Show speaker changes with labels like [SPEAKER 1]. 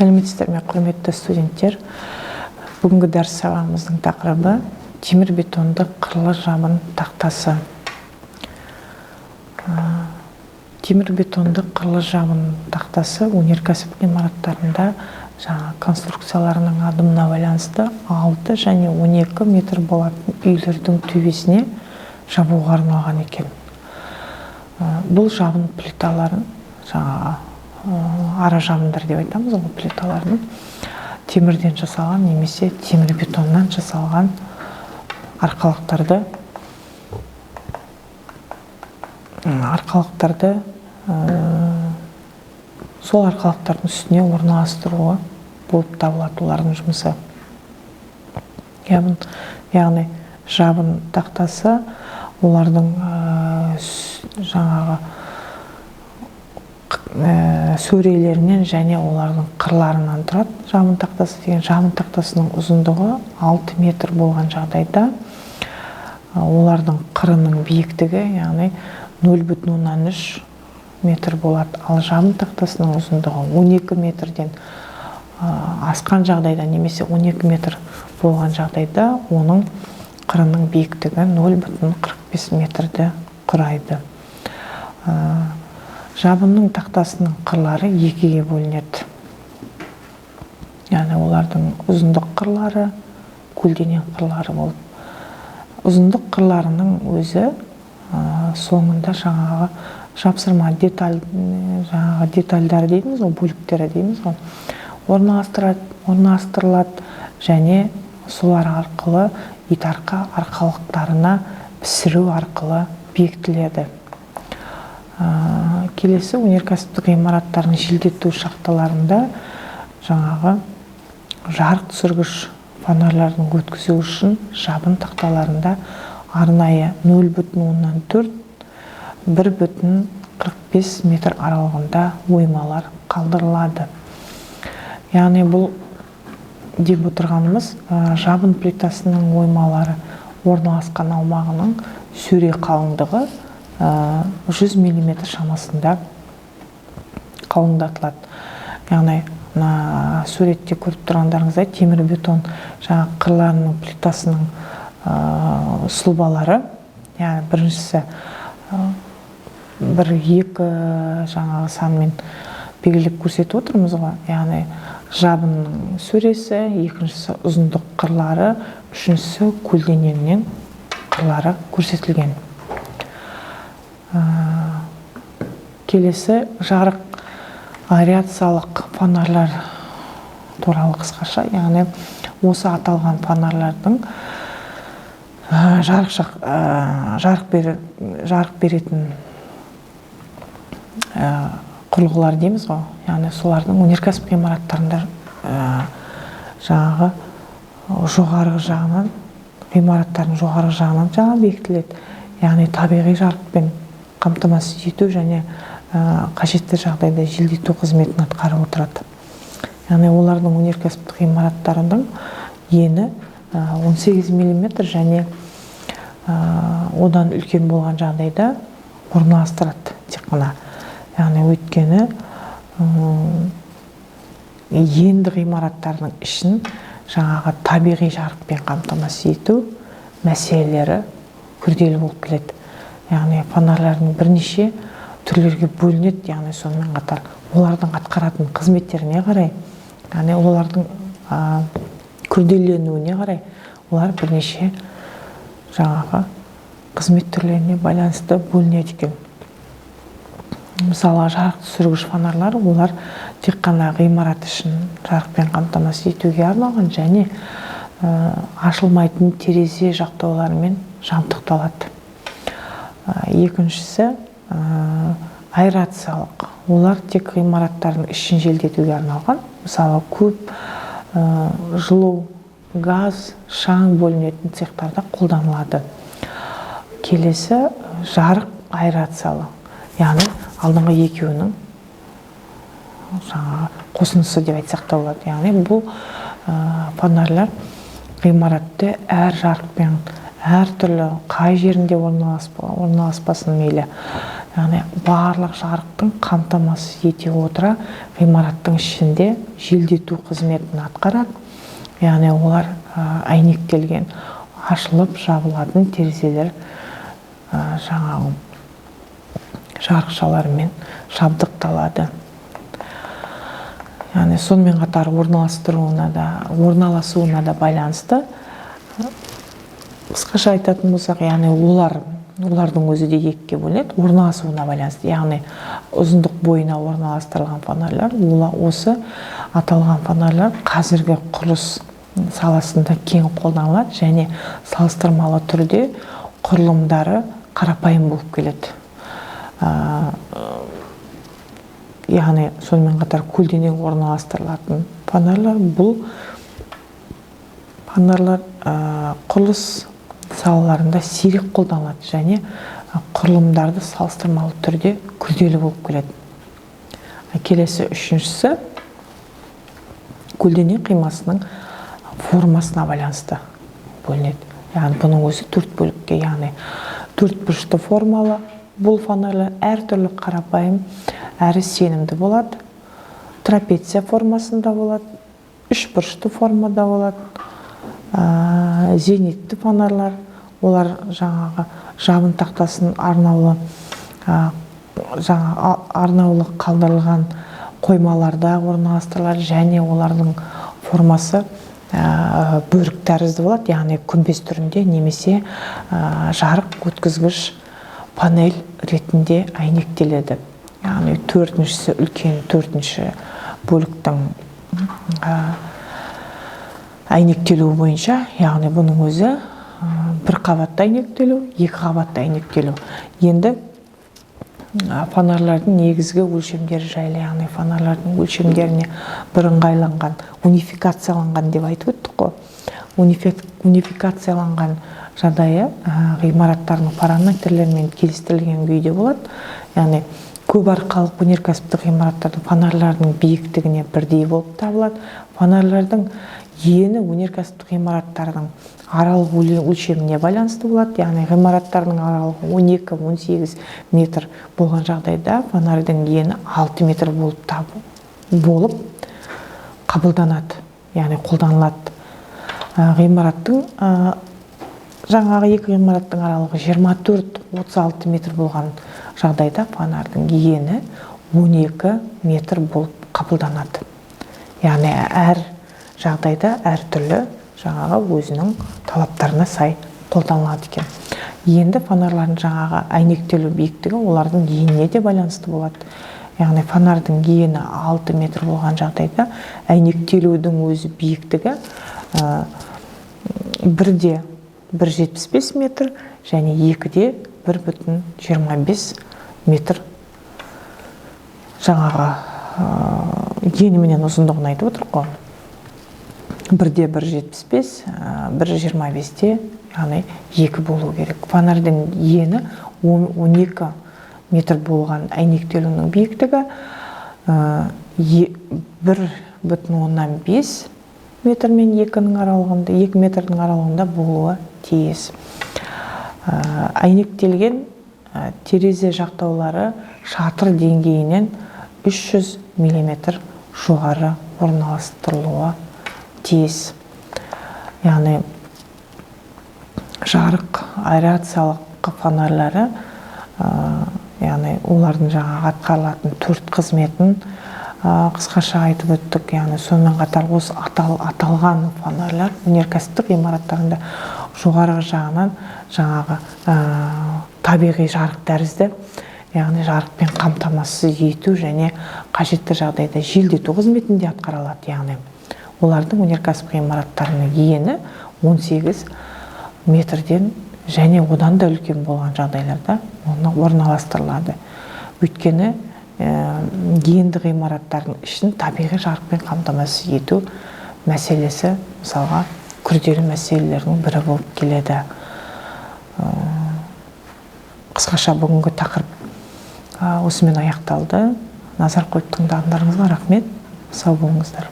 [SPEAKER 1] Сәлеметсіздер ме, құрметті студенттер? Бүгінгі дәріс сабағымыздың тақырыбы темірбетонды қырлы жабын тақтасы. Темірбетонды қырлы жабын тақтасы өнеркәсіп ғимараттарында конструкцияларының адымына байланысты 6 және 12 метр болатын үйлердің төбесіне жабуға арналған екен. Бұл жабын плиталарын, ара жабындар деп айтамыз, ол плиталарын темірден жасалған немесе темірбетоннан жасалған арқалықтарды сол арқалықтардың үстіне орналастыруы болып табылады олардың жұмысы. Яғни жабын тақтасы олардың жаңағы сөрелерінен және олардың қырларынан тұрады. Жабын тақтасы деген жабын тақтасының ұзындығы 6 метр болған жағдайда олардың қырының биіктігі яғни 0,3 метр болады. Ал жабын тақтасының ұзындығы 12 метрден асқан жағдайда немесе 12 метр болған жағдайда оның қырының биіктігі 0,45 метрді құрайды. Жабынның тақтасының қырлары екіге бөлінеді. Яғни олардың ұзындық қырлары, көлденең қырлары болып. Ұзындық қырларының өзі соңында жаңағы жапсырма детальдар дейміз, бөліктері дейміз, орналастырылады және солар арқылы итарқа арқалықтарына пісіру арқылы бекітіледі. Келесі өнеркәсіптік ғимараттардың желдету шахталарында жаңағы жарық түсіргіш фонарлардың өткізу үшін жабын тақталарында арнайы 0,4-1,45 метр аралығында оймалар қалдырылады. Яғни бұл деп отырғанымыз жабын плитасының оймалары орналасқан аумағының сөре қалыңдығы 100 мм шамасында қалыңдатылады. Яғни суретте көріп тұрғандарыңыздай темірбетон қырларының плитасының сұлбалары, яғни біріншісі 1-2 санмен белгілеп көрсетіп отырмыз ғой. Яғни жабынның сөресі, екіншісі ұзындық қырлары, үшіншісі көлденеңнен қырлары көрсетілген. Келесі жарық аэрациялық фонарлар туралы қысқаша, яғни осы аталған фонарлардың жарық беретін құрылғылар дейміз ғой. Яғни солардың өнеркәсіп ғимараттарында жаңағы жоғарғы жағынан, ғимараттардың жоғарғы жағынан бекітіледі. Яғни табиғи жарықпен қамтамасыз ету және қажетті жағдайда желдету қызметін атқарып отырады. Яғни олардың өнеркәсіптік ғимараттарының ені 18 мм және одан үлкен болған жағдайда орналастырады тек қана. Яғни өйткені енді ғимараттардың ішін жаңағы табиғи жарықпен қамтамасыз ету мәселелері күрделі болып келеді. Яғни фонарлардың бірнеше түрлерге бөлінеді, яғни сонымен қатар олардың атқаратын қызметтеріне қарай, яғни олардың күрделенуіне қарай, олар бірнеше жаңағы қызмет түрлеріне байланысты бөлінеді екен. Мысалы, жарық түсіргіш фонарлар, олар тек қана ғимарат үшін жарықпен қамтамасыз етуге арналған және ашылмайтын терезе жақтауларымен жабдықталады. Екіншісі аэрациялық. Олар тек ғимараттардың ішін желдетуге арналған. Мысалы, көп жылу, газ, шаң бөлінетін цехтарда қолданылады. Келесі жарық аэрациялы. Яғни алдыңғы екеуінің қосындысы деп айтсақ та болады. Яғни бұл фонарлар ғимаратты әр жарықпен әр түрлі қай жерінде орналаспасын мейлі. яғни барлық жарықтың қамтамасыз ете отыра ғимараттың ішінде желдету қызметін атқарады. Яғни олар әйнектелген ашылып жабылатын терезелер жаңағы жарықшалармен жабдықталады. Яғни сонымен қатар орналасуына да байланысты. Қысқаша айтатын болсақ, яғни олардың өзі де екіге бөлінеді, орналасуына байланысты. Яғни ұзындық бойына орналастырылған фонарьлар, осы аталған фонарьлар қазіргі құрылыс саласында кең қолданылады және салыстырмалы түрде құрылымдары қарапайым болып келеді. Яғни сонымен қатар көлденең орналастырылатын фонарьлар, бұл фонарьлар құрылыс салаларында сирек қолданылады және құрылымдарды салыстырмалы түрде күрделі болып келеді. Келесі үшіншісі көлденең қимасының формасына байланысты бөлінеді. Яғни бұның өзі 4 бөлікке, яғни 4 бұрышты формалы. Бұл фонарьлар әртүрлі қарапайым әрі сенімді болады. Трапеция формасында болады, 3 бұрышты формада болады. Зенитті фонарьлар, олар жаңағы жабын тақтасын арнаулы қалдырылған қоймаларда орналастырылады және олардың формасы бөрік тәрізді болады, яғни күмбез түрінде немесе жарық өткізгіш панель ретінде әйнектеледі. Яғни төртіншісі үлкен төртінші бөліктің әйнектелуі бойынша, яғни бұның өзі бір қабатты әйнектелу, 2 қабатты әйнектелу. Енді фонарьлардың негізгі өлшемдері жайлы, яғни фонарьлардың өлшемдеріне бірыңғайланған, унификацияланған деп айтып өттік қой. Унификацияланған жағдайы ғимараттардың параметрлермен келістірілген күйде болады. Яғни көп арқалық өнеркәсіптік ғимараттардың фонарьлардың биіктігіне бірдей болып табылады. Фонарьлардың ені өнеркәсіптік ғимараттардың аралық өлшеміне байланысты болады. Яғни ғимараттардың аралығы 12-18 метр болған жағдайда фонарьдың ені 6 метр болып қабылданады, яғни қолданылады. Ғимараттың жаңағы 2 ғимараттың аралығы 24-36 метр болған жағдайда фонарьдың ені 12 метр болып қабылданады. Яғни әр жағдайда әртүрлі жаңағы өзінің талаптарына сай қолданылады екен. Енді фонарьлардың жаңағы әйнектелу биіктігі олардың еніне де байланысты болады. Яғни фонарьдың ені 6 метр болған жағдайда әйнектелудің өзі биіктігі 1-де 1,75 метр және 2-де 1,25 метр жаңағы ені менен ұзындығын айтып отыр қой. 1-де 1,75, 1,25-те, яғни 2 болу керек. Фонарьдың ені 12 метр болған әйнектелуінің биіктігі 1,5 метр мен 2 метрдің аралығында болуы тиіс. Әйнектелген терезе жақтаулары шатыр деңгейінен 300 мм жоғары орналастырылуы тиіс. Яғни жарық аэрациялық фонарьлары, яғни олардың жаңағы атқарылатын 4 қызметін қысқаша айтып өттік. Яғни сонымен қатар осы аталған фонарьлар өнеркәсіптік ғимараттарында жоғарғы жағынан жаңағы табиғи жарық тәрізді, яғни жарықпен қамтамасыз ету және қажетті жағдайда желдету қызметінде атқарылады. Яғни олардың өнеркәсіп ғимараттарының ені 18 метрден және одан да үлкен болған жағдайларда орналастырылады. Өйткені енді ғимараттардың ішін табиғи жарықпен қамтамасыз ету мәселесі мысалға күрделі мәселелердің бірі болып келеді. Қысқаша бүгінгі тақырып осымен аяқталды. Назар қойып тыңдағандарыңызға рахмет. Сау болыңыздар.